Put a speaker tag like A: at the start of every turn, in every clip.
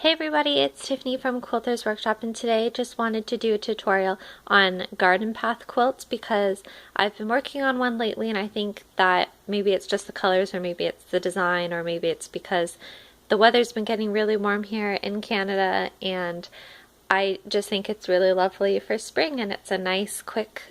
A: Hey everybody, it's Tiffany from Quilter's Workshop, and today just wanted to do a tutorial on garden path quilts because I've been working on one lately and I think that maybe it's just the colors or maybe it's the design or maybe it's because the weather's been getting really warm here in Canada, and I just think it's really lovely for spring, and it's a nice quick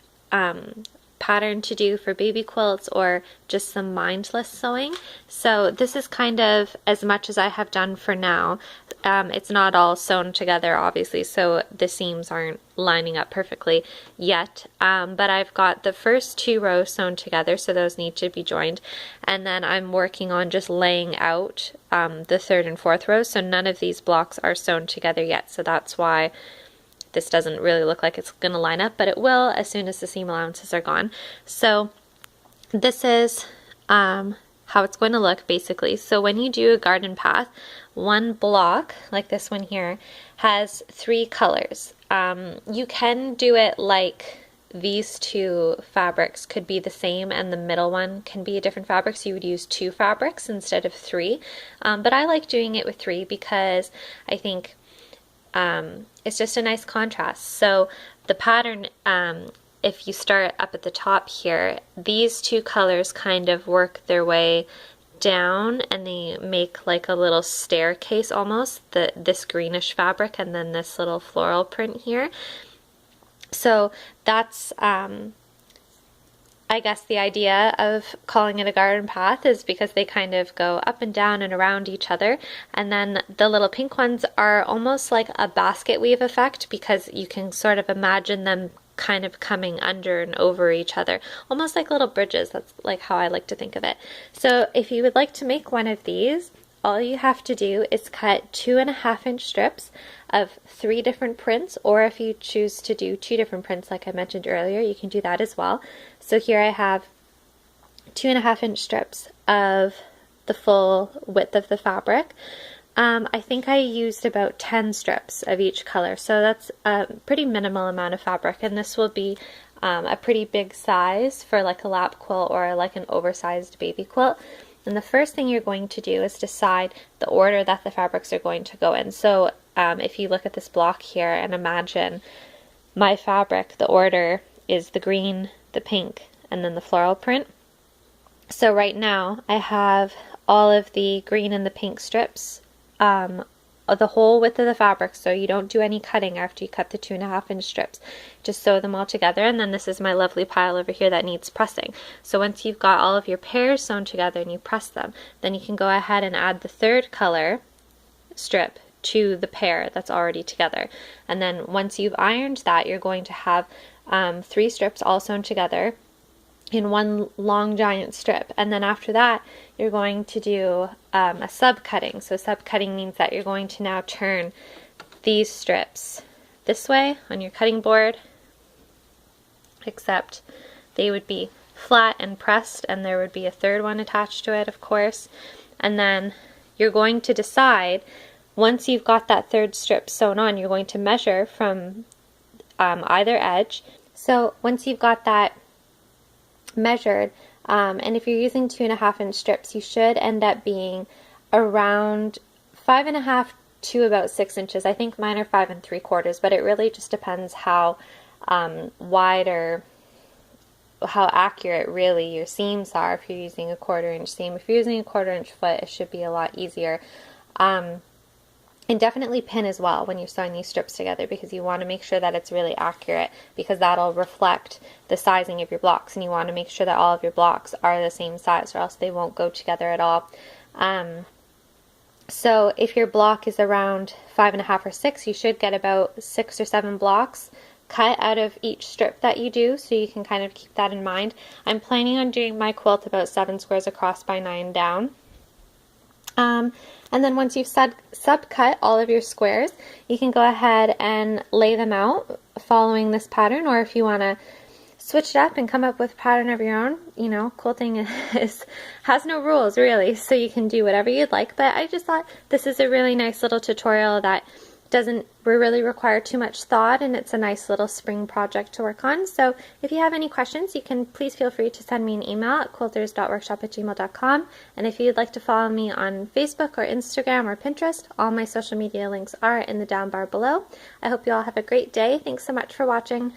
A: pattern to do for baby quilts or just some mindless sewing. So this is kind of as much as I have done for now. It's not all sewn together obviously, so the seams aren't lining up perfectly yet, but I've got the first two rows sewn together, so those need to be joined, and then I'm working on just laying out the third and fourth rows, so none of these blocks are sewn together yet, so that's why this doesn't really look like it's going to line up, but it will as soon as the seam allowances are gone. So this is how it's going to look basically. So when you do a garden path, one block, like this one here, has three colors. You can do it like these two fabrics could be the same and the middle one can be a different fabric, so you would use two fabrics instead of three. But I like doing it with three because I think it's just a nice contrast. So the pattern, if you start up at the top here, these two colors kind of work their way down and they make like a little staircase almost, this greenish fabric and then this little floral print here. So that's I guess the idea of calling it a garden path is because they kind of go up and down and around each other, and then the little pink ones are almost like a basket weave effect because you can sort of imagine them kind of coming under and over each other, almost like little bridges. That's like how I like to think of it. So if you would like to make one of these, all you have to do is cut 2.5-inch strips of 3 different prints, or if you choose to do 2 different prints like I mentioned earlier, you can do that as well. So here I have 2.5-inch strips of the full width of the fabric. I think I used about 10 strips of each color, so that's a pretty minimal amount of fabric, and this will be a pretty big size for like a lap quilt or like an oversized baby quilt. And the first thing you're going to do is decide the order that the fabrics are going to go in. So if you look at this block here and imagine my fabric, the order is the green, the pink, and then the floral print. So right now I have all of the green and the pink strips, the whole width of the fabric, so you don't do any cutting after you cut the 2.5-inch strips. Just sew them all together, and then this is my lovely pile over here that needs pressing. So once you've got all of your pairs sewn together and you press them, then you can go ahead and add the third color strip to the pair that's already together. And then once you've ironed that, you're going to have 3 strips all sewn together in one long giant strip, and then after that you're going to do a sub-cutting. So sub-cutting means that you're going to now turn these strips this way on your cutting board, except they would be flat and pressed, and there would be a third one attached to it, of course. And then you're going to decide, once you've got that third strip sewn on, you're going to measure from either edge. So once you've got that measured, and if you're using 2.5-inch strips, you should end up being around 5.5 to about 6 inches. I think mine are 5 3/4, but it really just depends how wide or how accurate really your seams are. If you're using a 1/4-inch seam, if you're using a 1/4-inch foot, it should be a lot easier. And definitely pin as well when you're sewing these strips together, because you want to make sure that it's really accurate, because that'll reflect the sizing of your blocks, and you want to make sure that all of your blocks are the same size or else they won't go together at all. So if your block is around 5.5 or 6, you should get about 6 or 7 blocks cut out of each strip that you do, so you can kind of keep that in mind. I'm planning on doing my quilt about 7 squares across by 9 down. And then once you've sub-cut all of your squares, you can go ahead and lay them out following this pattern, or if you want to switch it up and come up with a pattern of your own, you know, quilting has no rules really, so you can do whatever you'd like. But I just thought this is a really nice little tutorial that doesn't really require too much thought, and it's a nice little spring project to work on. So if you have any questions, you can please feel free to send me an email at quilters.workshop@gmail.com. And if you'd like to follow me on Facebook or Instagram or Pinterest, all my social media links are in the down bar below. I hope you all have a great day. Thanks so much for watching.